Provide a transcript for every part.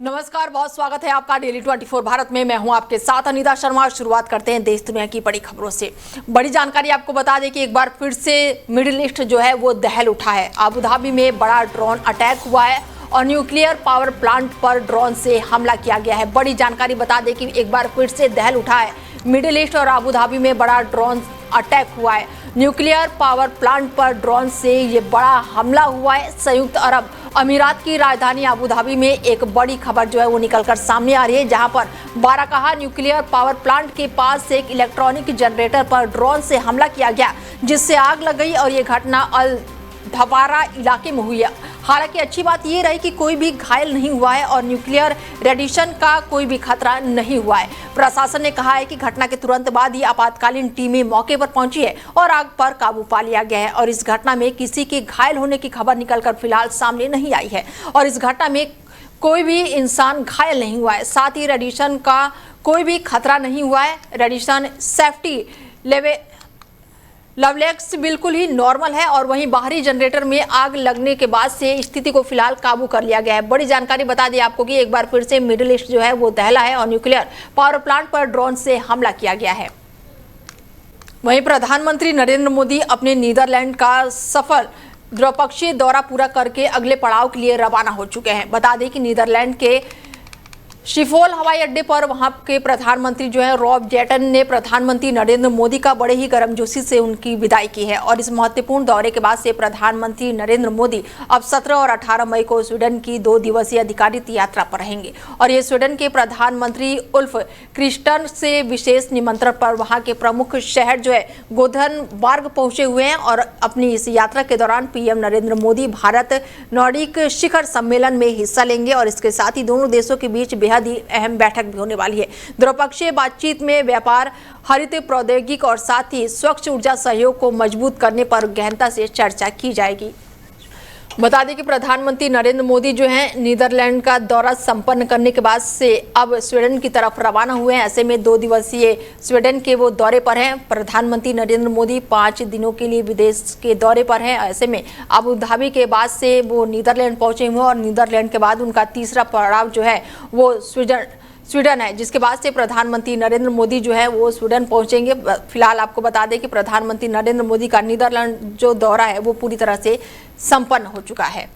नमस्कार, बहुत स्वागत है आपका डेली 24 भारत में। मैं हूं आपके साथ अनीता शर्मा। शुरुआत करते हैं देश दुनिया की बड़ी खबरों से। बड़ी जानकारी आपको बता दें कि एक बार फिर से मिडिल ईस्ट जो है वो दहल उठा है। अबू धाबी में बड़ा ड्रोन अटैक हुआ है और न्यूक्लियर पावर प्लांट पर ड्रोन से हमला किया गया है। बड़ी जानकारी बता दें कि एक बार फिर से दहल उठा है मिडिल ईस्ट और अबू धाबी में बड़ा ड्रोन अटैक हुआ है। न्यूक्लियर पावर प्लांट पर ड्रोन से ये बड़ा हमला हुआ है। संयुक्त अरब अमीरात की राजधानी अबू धाबी में एक बड़ी खबर जो है वो निकलकर सामने आ रही है, जहां पर बाराकाहा न्यूक्लियर पावर प्लांट के पास से एक इलेक्ट्रॉनिक जनरेटर पर ड्रोन से हमला किया गया, जिससे आग लग गई और ये घटना अल धवारा इलाके में हुई है। हालांकि अच्छी बात ये रही कि कोई भी घायल नहीं हुआ है और न्यूक्लियर रेडिएशन का कोई भी खतरा नहीं हुआ है। प्रशासन ने कहा है कि घटना के तुरंत बाद ही आपातकालीन टीमें मौके पर पहुंची है और आग पर काबू पा लिया गया है। और इस घटना में किसी के घायल होने की खबर निकलकर फिलहाल सामने नहीं आई है और इस घटना में कोई भी इंसान घायल नहीं हुआ है। साथ ही रेडिएशन का कोई भी खतरा नहीं हुआ है। रेडिएशन सेफ्टी लेवल्स बिल्कुल ही नॉर्मल है और वहीं बाहरी जनरेटर में आग लगने के बाद से स्थिति को फिलहाल काबू कर लिया गया है। बड़ी जानकारी बता दें आपको कि एक बार फिर से मिडिल ईस्ट जो है वो दहला है और न्यूक्लियर पावर प्लांट पर ड्रोन से हमला किया गया है। वहीं प्रधानमंत्री नरेंद्र मोदी अपने नीदरलैंड का सफल द्विपक्षीय दौरा पूरा करके अगले पड़ाव के लिए रवाना हो चुके हैं। बता दें कि नीदरलैंड के शिफोल हवाई अड्डे पर वहां के प्रधानमंत्री जो है रॉब जेटन ने प्रधानमंत्री नरेंद्र मोदी का बड़े ही गर्मजोशी से उनकी विदाई की है। और इस महत्वपूर्ण दौरे के बाद से प्रधानमंत्री नरेंद्र मोदी अब 17 और 18 मई को स्वीडन की 2 दिवसीय अधिकारित यात्रा पर रहेंगे और ये स्वीडन के प्रधानमंत्री उल्फ क्रिस्टन से विशेष निमंत्रण पर वहां के प्रमुख शहर जो है गोधनबर्ग पहुंचे हुए हैं। और अपनी इस यात्रा के दौरान पीएम नरेंद्र मोदी भारत नॉर्डिक शिखर सम्मेलन में हिस्सा लेंगे और इसके साथ ही दोनों देशों के बीच बेहद ही अहम बैठक भी होने वाली है। द्विपक्षीय बातचीत में व्यापार, हरित प्रौद्योगिकी और साथ ही स्वच्छ ऊर्जा सहयोग को मजबूत करने पर गहनता से चर्चा की जाएगी। बता दें कि प्रधानमंत्री नरेंद्र मोदी जो है नीदरलैंड का दौरा संपन्न करने के बाद से अब स्वीडन की तरफ रवाना हुए हैं। ऐसे में 2 दिवसीय स्वीडन के वो दौरे पर हैं। प्रधानमंत्री नरेंद्र मोदी 5 दिनों के लिए विदेश के दौरे पर हैं। ऐसे में अबू धाबी के बाद से वो नीदरलैंड पहुंचे हुए और नीदरलैंड के बाद उनका तीसरा पड़ाव जो है वो स्वीडन है, जिसके बाद से प्रधानमंत्री नरेंद्र मोदी जो है वो स्वीडन पहुंचेंगे। फिलहाल आपको बता दें कि प्रधानमंत्री नरेंद्र मोदी का नीदरलैंड जो दौरा है वो पूरी तरह से संपन्न हो चुका है।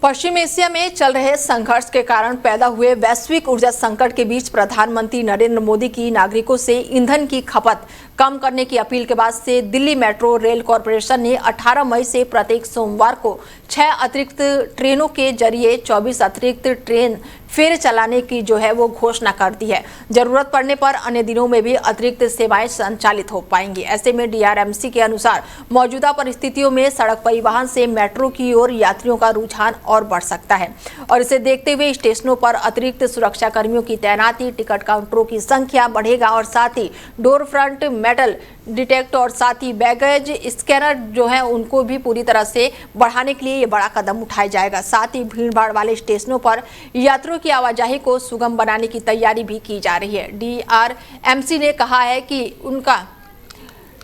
पश्चिम एशिया में चल रहे संघर्ष के कारण पैदा हुए वैश्विक ऊर्जा संकट के बीच प्रधानमंत्री नरेंद्र मोदी की नागरिकों से ईंधन की खपत कम करने की अपील के बाद से दिल्ली मेट्रो रेल कॉरपोरेशन ने 18 मई से प्रत्येक सोमवार को 6 अतिरिक्त ट्रेनों के जरिए 24 अतिरिक्त ट्रेन फेर चलाने की जो है वो घोषणा कर दी है। जरूरत पड़ने पर अन्य दिनों में भी अतिरिक्त सेवाएं संचालित हो पाएंगी। ऐसे में डीआरएमसी के अनुसार मौजूदा परिस्थितियों में सड़क परिवहन से मेट्रो की ओर यात्रियों का रुझान और बढ़ सकता है और इसे देखते हुए स्टेशनों पर अतिरिक्त सुरक्षा कर्मियों की तैनाती, टिकट काउंटरों की संख्या बढ़ेगा और साथ ही डोर फ्रंट मेटल डिटेक्ट और साथ ही बैगेज स्कैनर जो है उनको भी पूरी तरह से बढ़ाने के लिए ये बड़ा कदम उठाया जाएगा। साथ ही भीड़ भाड़ वाले स्टेशनों पर यात्रियों की आवाजाही को सुगम बनाने की तैयारी भी की जा रही है। डीआरएमसी ने कहा है कि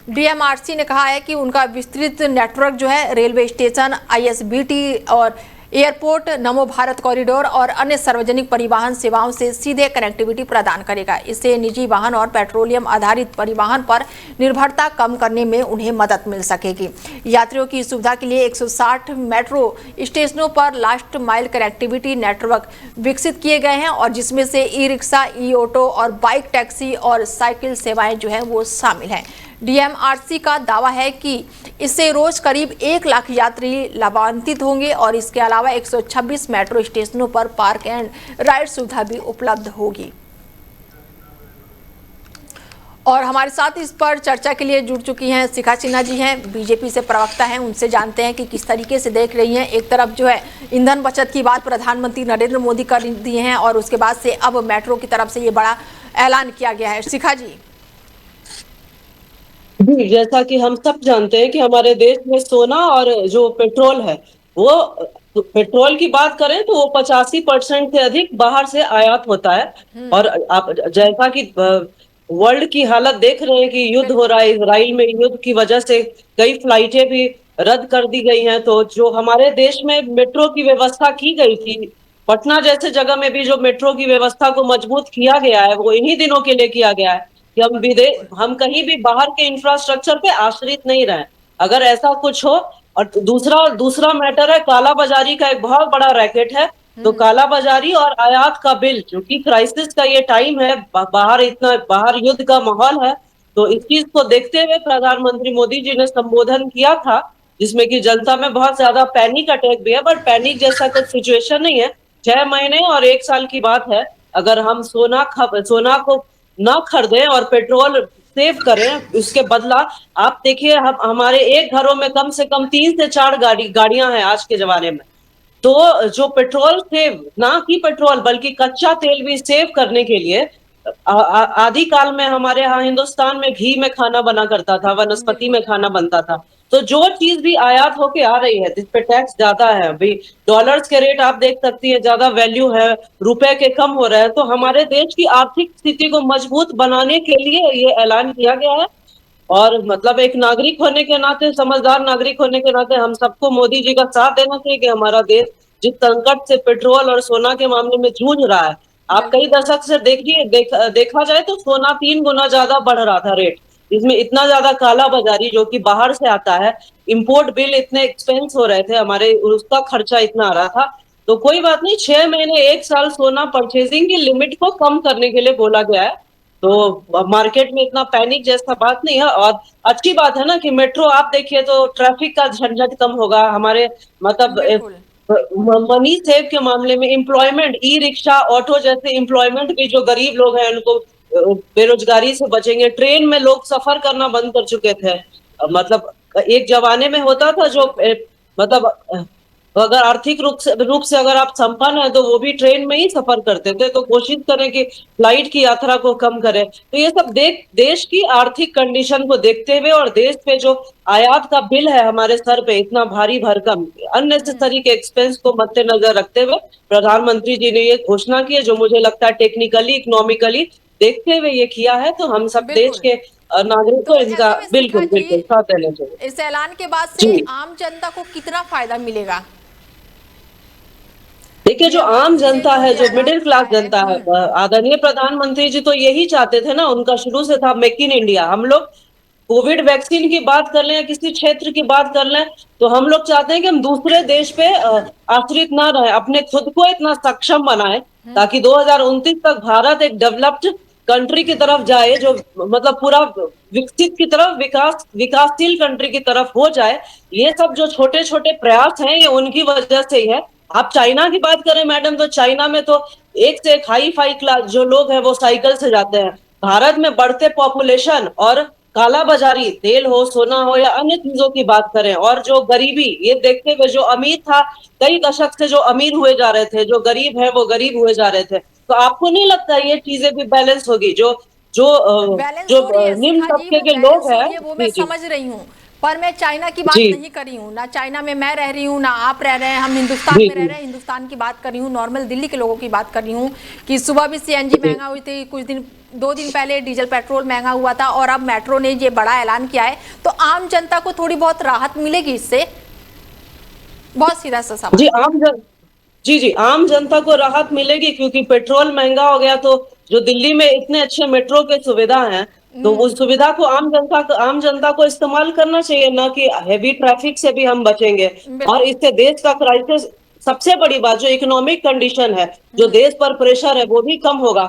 डीएमआरसी ने कहा है कि उनका विस्तृत नेटवर्क जो है रेलवे स्टेशन, आईएसबीटी और एयरपोर्ट, नमो भारत कॉरिडोर और अन्य सार्वजनिक परिवहन सेवाओं से सीधे कनेक्टिविटी प्रदान करेगा। इससे निजी वाहन और पेट्रोलियम आधारित परिवहन पर निर्भरता कम करने में उन्हें मदद मिल सकेगी। यात्रियों की सुविधा के लिए 160 मेट्रो स्टेशनों पर लास्ट माइल कनेक्टिविटी नेटवर्क विकसित किए गए हैं और जिसमें से ई रिक्शा, ई ऑटो और बाइक टैक्सी और साइकिल सेवाएं जो है वो शामिल हैं। डीएमआरसी का दावा है कि इससे रोज करीब 1 लाख यात्री लाभान्वित होंगे और इसके अलावा 126 मेट्रो स्टेशनों पर पार्क एंड राइड सुविधा भी उपलब्ध होगी। और हमारे साथ इस पर चर्चा के लिए जुड़ चुकी हैं शिखा सिन्हा जी, हैं बीजेपी से प्रवक्ता हैं। उनसे जानते हैं कि किस तरीके से देख रही हैं। एक तरफ जो है ईंधन बचत की बात प्रधानमंत्री नरेंद्र मोदी कर दिए हैं और उसके बाद से अब मेट्रो की तरफ से ये बड़ा ऐलान किया गया है। शिखा जी। जी, जैसा कि हम सब जानते हैं कि हमारे देश में सोना और जो पेट्रोल है वो पेट्रोल की बात करें तो वो 85% से अधिक बाहर से आयात होता है। और आप जैसा कि वर्ल्ड की हालत देख रहे हैं कि युद्ध हो रहा है, इसराइल में युद्ध की वजह से कई फ्लाइटें भी रद्द कर दी गई हैं। तो जो हमारे देश में मेट्रो की व्यवस्था की गई थी पटना जैसे जगह में भी जो मेट्रो की व्यवस्था को मजबूत किया गया है वो इन्हीं दिनों के लिए किया गया है कि बिल्कुल। हम कहीं भी बाहर के इंफ्रास्ट्रक्चर पे आश्रित नहीं रहे। अगर ऐसा कुछ हो, और दूसरा दूसरा मैटर है, काला बाजारी का एक बहुत बड़ा रैकेट है। तो काला बाजारी और आयात का बिल, क्योंकि क्राइसिस का ये टाइम है, बाहर युद्ध का माहौल है। तो इस चीज को देखते हुए प्रधानमंत्री मोदी जी ने संबोधन किया था, जिसमें कि जनता में बहुत ज्यादा पैनिक अटैक भी है, बट पैनिक जैसा कुछ सिचुएशन नहीं है। 6 महीने और 1 साल की बात है। अगर हम सोना को ना खरीदें और पेट्रोल सेव करें, उसके बदला आप देखिए, हम हमारे एक घरों में कम से कम 3 से 4 गाड़ियां हैं आज के जमाने में। तो जो पेट्रोल सेव, ना कि पेट्रोल बल्कि कच्चा तेल भी सेव करने के लिए, आदि काल में हमारे यहाँ हिंदुस्तान में घी में खाना बना करता था, वनस्पति में बिल्कुल। खाना बनता था। तो जो चीज भी आयात होके आ रही है जिस पे टैक्स ज्यादा है, अभी डॉलर्स के रेट आप देख सकती है, ज्यादा वैल्यू है, रुपए के कम हो रहे हैं, तो हमारे देश की आर्थिक स्थिति को मजबूत बनाने के लिए ये ऐलान किया गया है। और मतलब एक नागरिक होने के नाते, समझदार नागरिक होने के नाते, हम सबको मोदी जी का साथ देना चाहिए कि हमारा देश जिस संकट से पेट्रोल और सोना के मामले में जूझ रहा है, आप कई बिल्कुल। दशक से देखिए, देखा जाए तो सोना 3 गुना ज्यादा बढ़ रहा था रेट। इसमें इतना ज्यादा काला बाजारी जो कि बाहर से आता है, इंपोर्ट बिल इतने एक्सपेंस हो रहे थे हमारे, उसका खर्चा इतना आ रहा था। तो कोई बात नहीं, 6 महीने 1 साल सोना परचेजिंग की लिमिट को कम करने के लिए बोला गया है। तो मार्केट में इतना पैनिक जैसा बात नहीं है। और अच्छी बात है ना कि मेट्रो आप देखिए तो ट्रैफिक का झंझट कम होगा हमारे, मतलब बिल्कुल। मनी सेव के मामले में, एम्प्लॉयमेंट, ई रिक्शा, ऑटो जैसे एम्प्लॉयमेंट भी, जो गरीब लोग हैं उनको बेरोजगारी से बचेंगे। ट्रेन में लोग सफर करना बंद कर चुके थे। मतलब एक जमाने में होता था बिल्कुल। जो बिल्कुल। मतलब अगर आर्थिक रूप से अगर आप संपन्न है तो वो भी ट्रेन में ही सफर करते थे। तो कोशिश करें कि फ्लाइट की यात्रा को कम करें। तो ये सब देश की आर्थिक कंडीशन को देखते हुए, और देश पे जो आयात का बिल है हमारे सर पे इतना भारी भरकम, अननेसेसरी के एक्सपेंस को मद्देनजर रखते हुए प्रधानमंत्री जी ने ये घोषणा की है, जो मुझे लगता है टेक्निकली, इकोनॉमिकली देखते हुए ये किया है। तो हम सब देश बिल्कुल। के नागरिक तो को इनका ऐसे में शिखा बिल्कुल जी, बिल्कुल साथ देना चाहिए। इस ऐलान के बाद से जी आम जनता को कितना फायदा मिलेगा? देखिए, जो आम ये जनता जो है, ये जो ऐलान मिडिल किया क्लास है। जनता है, आदरणीय प्रधानमंत्री जी तो यही चाहते थे ना, उनका शुरू से था मेक इन इंडिया। हम लोग कोविड वैक्सीन की बात कर लें या किसी क्षेत्र की बात कर लें, तो हम लोग चाहते हैं कि हम दूसरे देश पे आश्रित ना रहे, अपने खुद को इतना सक्षम बनाए ताकि 2029 तक भारत एक डेवलप्ड कंट्री की तरफ जाए, जो मतलब पूरा विकसित की तरफ, विकासशील कंट्री की तरफ हो जाए। ये सब जो छोटे छोटे प्रयास हैं, ये उनकी वजह से ही है। आप चाइना की बात करें मैडम, तो चाइना में तो एक से एक हाई फाई क्लास जो लोग हैं वो साइकिल से जाते हैं। भारत में बढ़ते पॉपुलेशन और काला बाजारी, तेल हो, सोना हो या अन्य चीजों की बात करें, और जो गरीबी, ये देखते हुए जो अमीर था, कई दशक से जो अमीर हुए जा रहे थे, जो गरीब है वो गरीब हुए जा रहे थे। तो आपको नहीं लगता ये चीजें भी बैलेंस होगी? जो जो बैलेंस हो रही है निम्न शिखा जी, तबके वो के लोग बैलेंस हो हैं। रही है, वो मैं जी जी समझ रही हूँ। पर मैं चाइना की बात जी नहीं कर रही हूँ, ना चाइना में मैं रह रही हूँ, ना आप रह रहे हैं, हम हिंदुस्तान जी में रह जी रहे हैं, हिंदुस्तान की बात कर रही हूँ, नॉर्मल दिल्ली के लोगों की बात कर रही हूँ। कि सुबह भी सीएनजी जी महंगा हुई थी, कुछ दिन 2 दिन पहले डीजल पेट्रोल महंगा हुआ था, और अब मेट्रो ने ये बड़ा ऐलान किया है। तो आम जनता को थोड़ी बहुत राहत मिलेगी इससे? बहुत सीधा सा सवाल। जी जी जी, आम जनता को राहत मिलेगी, क्योंकि पेट्रोल महंगा हो गया। तो जो दिल्ली में इतने अच्छे मेट्रो के सुविधा हैं, तो उस सुविधा को आम जनता को इस्तेमाल करना चाहिए, ना कि हेवी ट्रैफिक से भी हम बचेंगे। और बिल्कुल। इससे देश का क्राइसिस, सबसे बड़ी बात जो इकोनॉमिक कंडीशन है, जो देश पर प्रेशर है, वो भी कम होगा।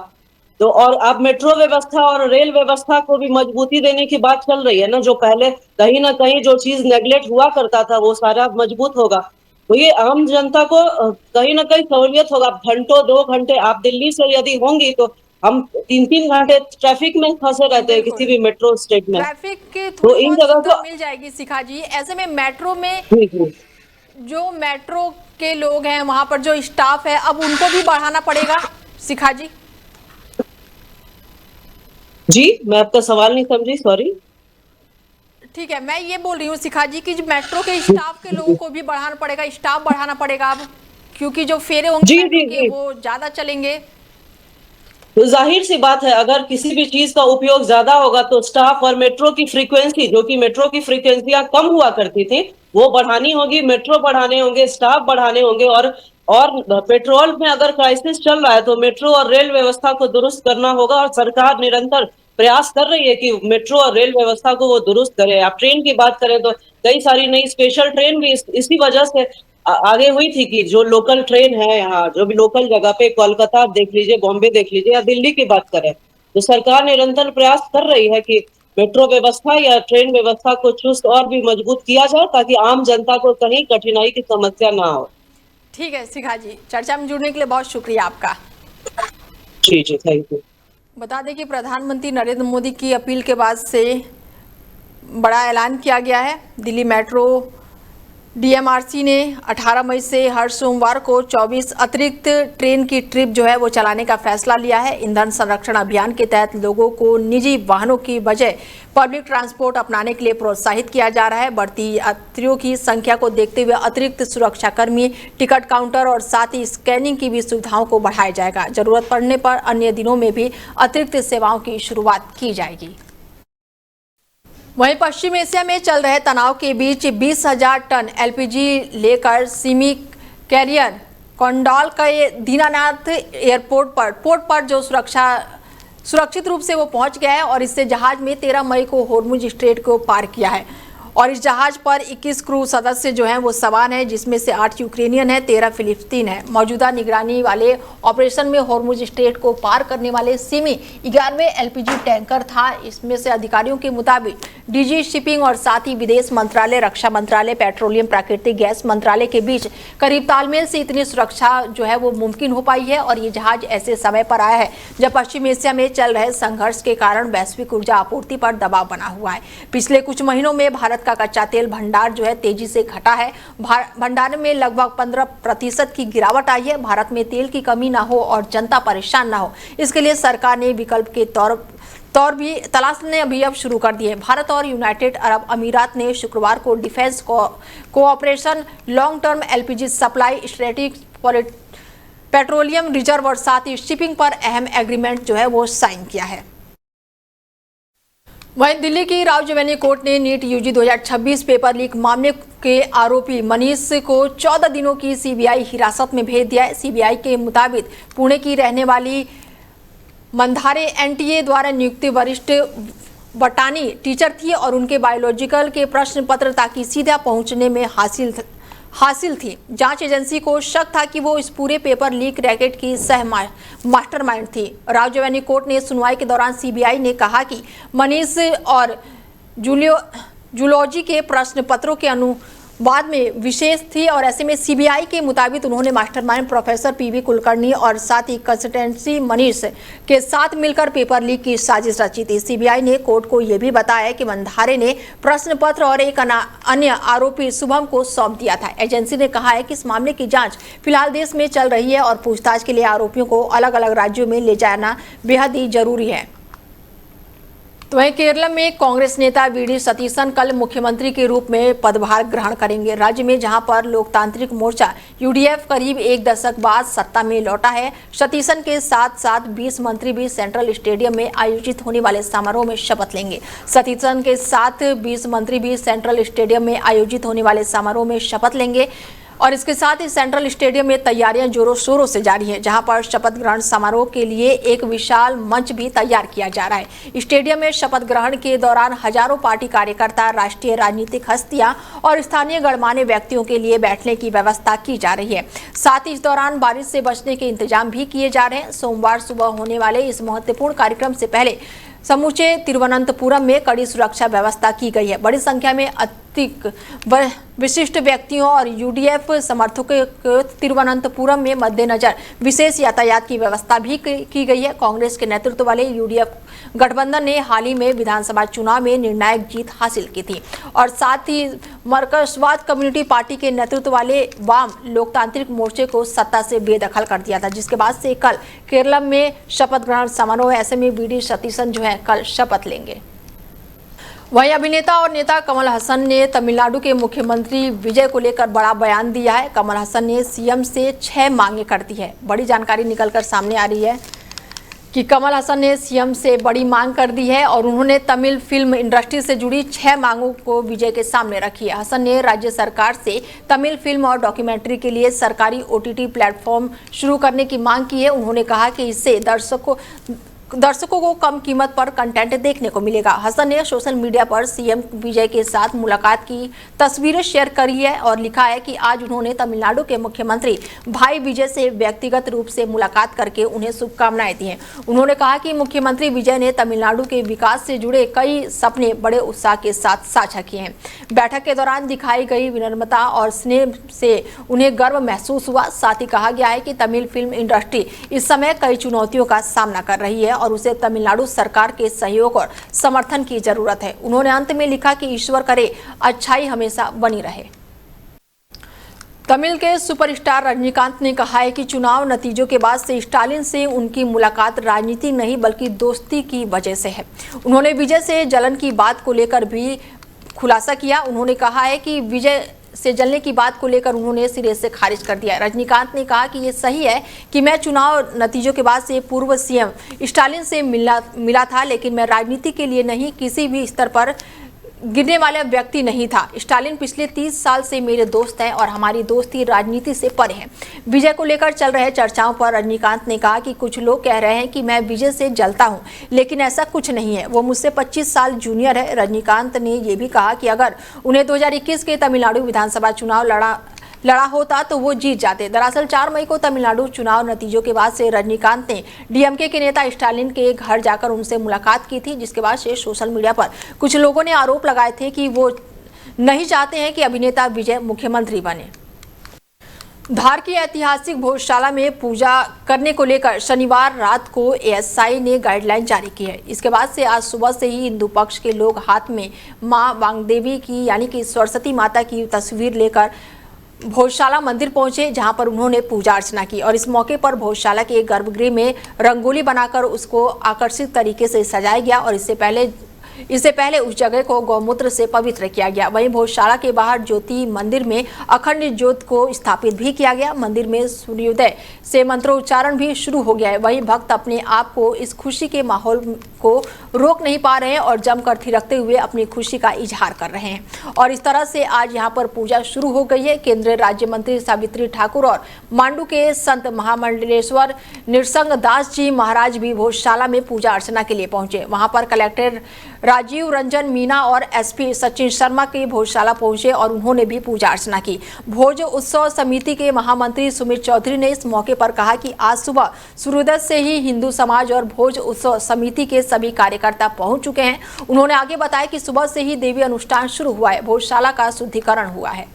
तो और अब मेट्रो व्यवस्था और रेल व्यवस्था को भी मजबूती देने की बात चल रही है ना, जो पहले कहीं ना कहीं जो चीज नेग्लेक्ट हुआ करता था, वो सारा मजबूत होगा। तो ये आम जनता को कहीं ना कहीं सहूलियत होगा। घंटों 2 घंटे आप दिल्ली से यदि होंगी, तो हम 3-3 घंटे ट्रैफिक में फंसे रहते हैं किसी बिल्कुल। भी मेट्रो स्टेट में। ट्रैफिक की तो थोड़ी इन बहुत जगह सुविधा को, मिल जाएगी शिखा जी। ऐसे में मेट्रो में जी जी जो मेट्रो के लोग हैं, वहां पर जो स्टाफ है, अब उनको भी बढ़ाना पड़ेगा शिखा जी? जी, मैं आपका सवाल नहीं समझी, सॉरी। ठीक है, मैं ये बोल रही हूँ शिखा जी कि जो मेट्रो के स्टाफ के लोगों को भी बढ़ाना पड़ेगा, स्टाफ बढ़ाना पड़ेगा अब, क्योंकि जो फेरे होंगे जी मेट्रो जी के जी, वो ज्यादा चलेंगे। तो जाहिर सी बात है, अगर किसी भी चीज का उपयोग ज्यादा होगा तो स्टाफ और मेट्रो की फ्रीक्वेंसी, जो कि मेट्रो की फ्रीक्वेंसियां कम हुआ करती थी, वो बढ़ानी होगी। मेट्रो बढ़ाने होंगे, स्टाफ बढ़ाने होंगे, और और पेट्रोल में अगर क्राइसिस चल रहा है तो मेट्रो और रेल व्यवस्था को दुरुस्त करना होगा, और सरकार निरंतर प्रयास कर रही है कि मेट्रो और रेल व्यवस्था को वो दुरुस्त करे। आप ट्रेन की बात करें तो कई सारी नई स्पेशल ट्रेन भी इसी वजह से आगे हुई थी कि जो लोकल ट्रेन है यहाँ, जो भी लोकल जगह पे, कोलकाता आप देख लीजिए, बॉम्बे देख लीजिए, या दिल्ली की बात करें, तो सरकार निरंतर प्रयास कर रही है कि मेट्रो व्यवस्था या ट्रेन व्यवस्था को चुस्त और भी मजबूत किया जाए, ताकि आम जनता को कहीं कठिनाई की समस्या ना हो। ठीक है शिखा जी, चर्चा में जुड़ने के लिए बहुत शुक्रिया आपका। जी जी, थैंक यू। बता दें कि प्रधानमंत्री नरेंद्र मोदी की अपील के बाद से बड़ा ऐलान किया गया है। दिल्ली मेट्रो डीएमआरसी ने 18 मई से हर सोमवार को 24 अतिरिक्त ट्रेन की ट्रिप जो है वो चलाने का फैसला लिया है। ईंधन संरक्षण अभियान के तहत लोगों को निजी वाहनों की बजाय पब्लिक ट्रांसपोर्ट अपनाने के लिए प्रोत्साहित किया जा रहा है। बढ़ती यात्रियों की संख्या को देखते हुए अतिरिक्त सुरक्षाकर्मी, टिकट काउंटर और साथ ही स्कैनिंग की भी सुविधाओं को बढ़ाया जाएगा। जरूरत पड़ने पर अन्य दिनों में भी अतिरिक्त सेवाओं की शुरुआत की जाएगी। वहीं पश्चिम एशिया में चल रहे तनाव के बीच 20,000 टन एलपीजी लेकर सिमी कैरियर कोंडाल के दीनानाथ पोर्ट पर जो सुरक्षित रूप से वो पहुंच गया है और इससे जहाज में 13 मई को होर्मुज स्ट्रेट को पार किया है। और इस जहाज पर 21 क्रू सदस्य जो हैं वो सवार हैं, जिसमें से 8 यूक्रेनियन है, 13 फिलिस्तीन है। मौजूदा निगरानी वाले ऑपरेशन में होर्मुज स्ट्रेट को पार करने वाले सिमी 11वें एलपीजी टैंकर था। इसमें से अधिकारियों के मुताबिक डीजी शिपिंग और साथ ही विदेश मंत्रालय, रक्षा मंत्रालय, पेट्रोलियम, प्राकृतिक गैस मंत्रालय के बीच करीब तालमेल से इतनी सुरक्षा जो है वो मुमकिन हो पाई है। और ये जहाज ऐसे समय पर आया है जब पश्चिम एशिया में चल रहे संघर्ष के कारण वैश्विक ऊर्जा आपूर्ति पर दबाव बना हुआ है। पिछले कुछ महीनों में भारत का कच्चा तेल भंडार जो है तेजी से घटा है। भंडार में लगभग 15% की गिरावट आई है। भारत में तेल की कमी ना हो और जनता परेशान ना हो, इसके लिए सरकार ने विकल्प के तौर भी तलाशने अब शुरू कर दिए। भारत और यूनाइटेड अरब अमीरात ने शुक्रवार को defence cooperation, long term LPG supply, strategic petroleum reserve और साथ ही शिपिंग पर अहम एग्रीमेंट जो है वो साइन किया है। वहीं दिल्ली की रावजवेनी कोर्ट ने नीट यूजी 2026 पेपर लीक मामले के आरोपी मनीष को 14 दिनों की सीबीआई हिरासत में भेज दिया है। सीबीआई के मुताबिक पुणे की रहने वाली मंधारे एनटीए द्वारा नियुक्त वरिष्ठ बटानी टीचर थी और उनके बायोलॉजिकल के प्रश्न पत्र ताकि सीधा पहुंचने में हासिल थी। जांच एजेंसी को शक था कि वो इस पूरे पेपर लीक रैकेट की मास्टरमाइंड थी। रावजवेनी कोर्ट ने सुनवाई के दौरान सीबीआई ने कहा कि मनीष और जूलॉजी के प्रश्न पत्रों के अनुवाद में विशेष थी और ऐसे में सीबीआई के मुताबिक उन्होंने मास्टरमाइंड प्रोफेसर पीवी कुलकर्णी और साथ ही कंसल्टेंसी मनीष के साथ मिलकर पेपर लीक की साजिश रची थी। सीबीआई ने कोर्ट को यह भी बताया कि मंधारे ने प्रश्न पत्र और एक अन्य आरोपी शुभम को सौंप दिया था। एजेंसी ने कहा है कि इस मामले की जांच फिलहाल देश में चल रही है और पूछताछ के लिए आरोपियों को अलग अलग राज्यों में ले जाना बेहद ही जरूरी है। तो वहीं केरल में कांग्रेस नेता वीडी सतीसन कल मुख्यमंत्री के रूप में पदभार ग्रहण करेंगे। राज्य में जहां पर लोकतांत्रिक मोर्चा यूडीएफ करीब एक दशक बाद सत्ता में लौटा है, सतीसन के साथ साथ 20 मंत्री भी सेंट्रल स्टेडियम में आयोजित होने वाले समारोह में शपथ लेंगे। सतीसन के साथ 20 मंत्री भी सेंट्रल स्टेडियम में आयोजित होने वाले समारोह में शपथ लेंगे और इसके साथ ही सेंट्रल स्टेडियम में तैयारियां जोरों शोरों से जारी है, जहां पर शपथ ग्रहण समारोह के लिए एक विशाल मंच भी तैयार किया जा रहा है। स्टेडियम में शपथ ग्रहण के दौरान हजारों पार्टी कार्यकर्ता, राष्ट्रीय राजनीतिक हस्तियां और स्थानीय गणमान्य व्यक्तियों के लिए बैठने की व्यवस्था की जा रही है। साथ ही इस दौरान बारिश से बचने के इंतजाम भी किए जा रहे हैं। सोमवार सुबह होने वाले इस महत्वपूर्ण कार्यक्रम से पहले समूचे तिरुवनंतपुरम में कड़ी सुरक्षा व्यवस्था की गई है। बड़ी संख्या में अधिक विशिष्ट व्यक्तियों और यूडीएफ समर्थकों को तिरुवनंतपुरम में मद्देनजर विशेष यातायात की व्यवस्था भी की गई है। कांग्रेस के नेतृत्व वाले यूडीएफ गठबंधन ने हाल ही में विधानसभा चुनाव में निर्णायक जीत हासिल की थी और साथ ही मार्क्सवाद कम्युनिटी पार्टी के नेतृत्व वाले वाम लोकतांत्रिक मोर्चे को सत्ता से बेदखल कर दिया था, जिसके बाद से कल केरल में शपथ ग्रहण समारोह। ऐसे में वीडी सतीसन जो है कल शपथ लेंगे। वहीं अभिनेता और नेता कमल हसन ने तमिलनाडु के मुख्यमंत्री विजय को लेकर बड़ा बयान दिया है। कमल हसन ने सीएम से 6 मांगे कर दी है। बड़ी जानकारी निकलकर सामने आ रही है कि कमल हसन ने सीएम से बड़ी मांग कर दी है और उन्होंने तमिल फिल्म इंडस्ट्री से जुड़ी 6 मांगों को विजय के सामने रखी है। हसन ने राज्य सरकार से तमिल फिल्म और डॉक्यूमेंट्री के लिए सरकारी ओटीटी प्लेटफॉर्म शुरू करने की मांग की है। उन्होंने कहा कि इससे दर्शकों को कम कीमत पर कंटेंट देखने को मिलेगा। हसन ने सोशल मीडिया पर सीएम विजय के साथ मुलाकात की तस्वीरें शेयर करी है और लिखा है कि आज उन्होंने तमिलनाडु के मुख्यमंत्री भाई विजय से व्यक्तिगत रूप से मुलाकात करके उन्हें शुभकामनाएं दी हैं। उन्होंने कहा कि मुख्यमंत्री विजय ने तमिलनाडु के विकास से जुड़े कई सपने बड़े उत्साह के साथ साझा किए हैं। बैठक के दौरान दिखाई गई विनम्रता और स्नेह से उन्हें गर्व महसूस हुआ। साथ ही कहा गया है कि तमिल फिल्म इंडस्ट्री इस समय कई चुनौतियों का सामना कर रही है और उसे तमिलनाडु सरकार के सहयोग और समर्थन की जरूरत है। उन्होंने अंत में लिखा कि ईश्वर करे अच्छाई हमेशा बनी रहे। तमिल के सुपरस्टार रजनीकांत ने कहा है कि चुनाव नतीजों के बाद से स्टालिन से उनकी मुलाकात राजनीति नहीं बल्कि दोस्ती की वजह से है। उन्होंने विजय से जलन की बात को लेकर भी खुलासा किया। उन्होंने कहा है कि विजय से जलने की बात को लेकर उन्होंने सिरे से खारिज कर दिया। रजनीकांत ने कहा कि ये सही है कि मैं चुनाव नतीजों के बाद से पूर्व सीएम स्टालिन से मिला था, लेकिन मैं राजनीति के लिए नहीं, किसी भी स्तर पर गिरने वाला व्यक्ति नहीं था। स्टालिन पिछले 30 साल से मेरे दोस्त हैं और हमारी दोस्ती राजनीति से परे है। विजय को लेकर चल रहे चर्चाओं पर रजनीकांत ने कहा कि कुछ लोग कह रहे हैं कि मैं विजय से जलता हूं, लेकिन ऐसा कुछ नहीं है। वो मुझसे 25 साल जूनियर है। रजनीकांत ने यह भी कहा कि अगर उन्हें 2021 के तमिलनाडु विधानसभा चुनाव लड़ा होता तो वो जीत जाते। दरअसल 4 मई को तमिलनाडु चुनाव नतीजों के बाद से रजनीकांत ने डीएमके के नेता स्टालिन के घर जाकर उनसे मुलाकात की थी, जिसके बाद से सोशल मीडिया पर कुछ लोगों ने आरोप लगाए थे कि वो नहीं चाहते हैं कि अभिनेता विजय मुख्यमंत्री बने। धार की ऐतिहासिक भोजशाला में पूजा करने को लेकर शनिवार रात को एएसआई ने गाइडलाइन जारी की है। इसके बाद से आज सुबह से ही हिंदू पक्ष के लोग हाथ में मां वाग्देवी की यानी कि सरस्वती माता की तस्वीर लेकर भोजशाला मंदिर पहुंचे, जहां पर उन्होंने पूजा अर्चना की और इस मौके पर भोजशाला के गर्भगृह में रंगोली बनाकर उसको आकर्षित तरीके से सजाया गया और इससे पहले उस जगह को गौमूत्र से पवित्र किया गया। वहीं भोजशाला के बाहर ज्योति मंदिर में अखंड ज्योत को स्थापित भी किया गया। मंदिर में सूर्योदय से मंत्रोच्चारण भी शुरू हो गया है। वहीं भक्त अपने आप को इस खुशी के माहौल को रोक नहीं पा रहे हैं और जमकर थिरकते हुए अपनी खुशी का इजहार कर रहे हैं और इस तरह से आज यहाँ पर पूजा शुरू हो गई है। केंद्रीय राज्य मंत्री सावित्री ठाकुर और मांडू के संत महामंडलेश्वर नृसिंह दास जी महाराज भी भोजशाला में पूजा अर्चना के लिए पहुंचे। वहां पर कलेक्टर राजीव रंजन मीना और एसपी सचिन शर्मा के भोजशाला पहुंचे और उन्होंने भी पूजा अर्चना की। भोज उत्सव समिति के महामंत्री सुमित चौधरी ने इस मौके पर कहा कि आज सुबह सूर्योदय से ही हिंदू समाज और भोज उत्सव समिति के सभी कार्यकर्ता पहुंच चुके हैं। उन्होंने आगे बताया कि सुबह से ही देवी अनुष्ठान शुरू हुआ है। भोजशाला का शुद्धिकरण हुआ है।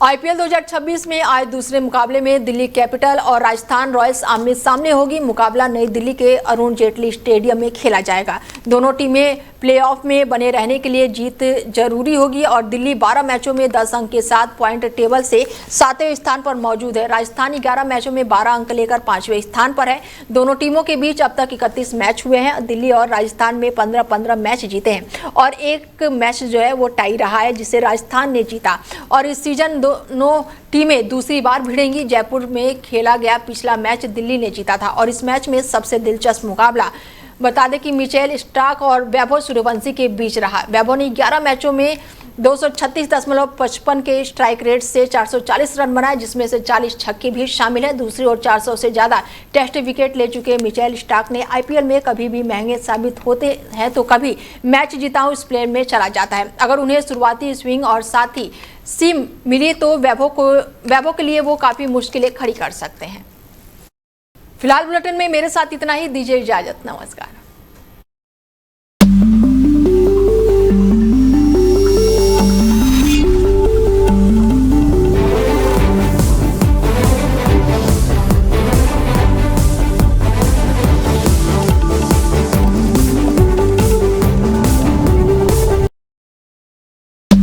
आईपीएल 2026 में आज दूसरे मुकाबले में दिल्ली कैपिटल और राजस्थान रॉयल्स आमने सामने होगी। मुकाबला नई दिल्ली के अरुण जेटली स्टेडियम में खेला जाएगा। दोनों टीमें प्लेऑफ में बने रहने के लिए जीत जरूरी होगी और दिल्ली 12 मैचों में 10 अंक के साथ पॉइंट टेबल से 7वें स्थान पर मौजूद है। राजस्थान 11 मैचों में 12 अंक लेकर 5वें स्थान पर है। दोनों टीमों के बीच अब तक 31 मैच हुए हैं। दिल्ली और राजस्थान में 15-15 मैच जीते हैं और एक मैच जो है वो टाई रहा है, जिसे राजस्थान ने जीता और इस सीजन दोनों टीमें दूसरी बार भिड़ेंगी। जयपुर में खेला गया पिछला मैच दिल्ली ने जीता था और इस मैच में सबसे दिलचस्प मुकाबला बता दें कि मिचेल स्टार्क और वैभव सूर्यवंशी के बीच रहा। वैभव ने 11 मैचों में 236.55 के स्ट्राइक रेट से 440 रन बनाए, जिसमें से 40 छक्के भी शामिल हैं। दूसरी ओर 400 से ज्यादा टेस्ट विकेट ले चुके मिचेल स्टार्क ने आईपीएल में कभी भी महंगे साबित होते हैं तो कभी मैच जिताऊ स्पेल में चला जाता है। अगर उन्हें शुरुआती स्विंग और साथ ही सीम मिली तो वैभव के लिए वो काफी मुश्किलें खड़ी कर सकते हैं। फिलहाल बुलेटिन में मेरे साथ इतना ही। दीजिए इजाजत। नमस्कार।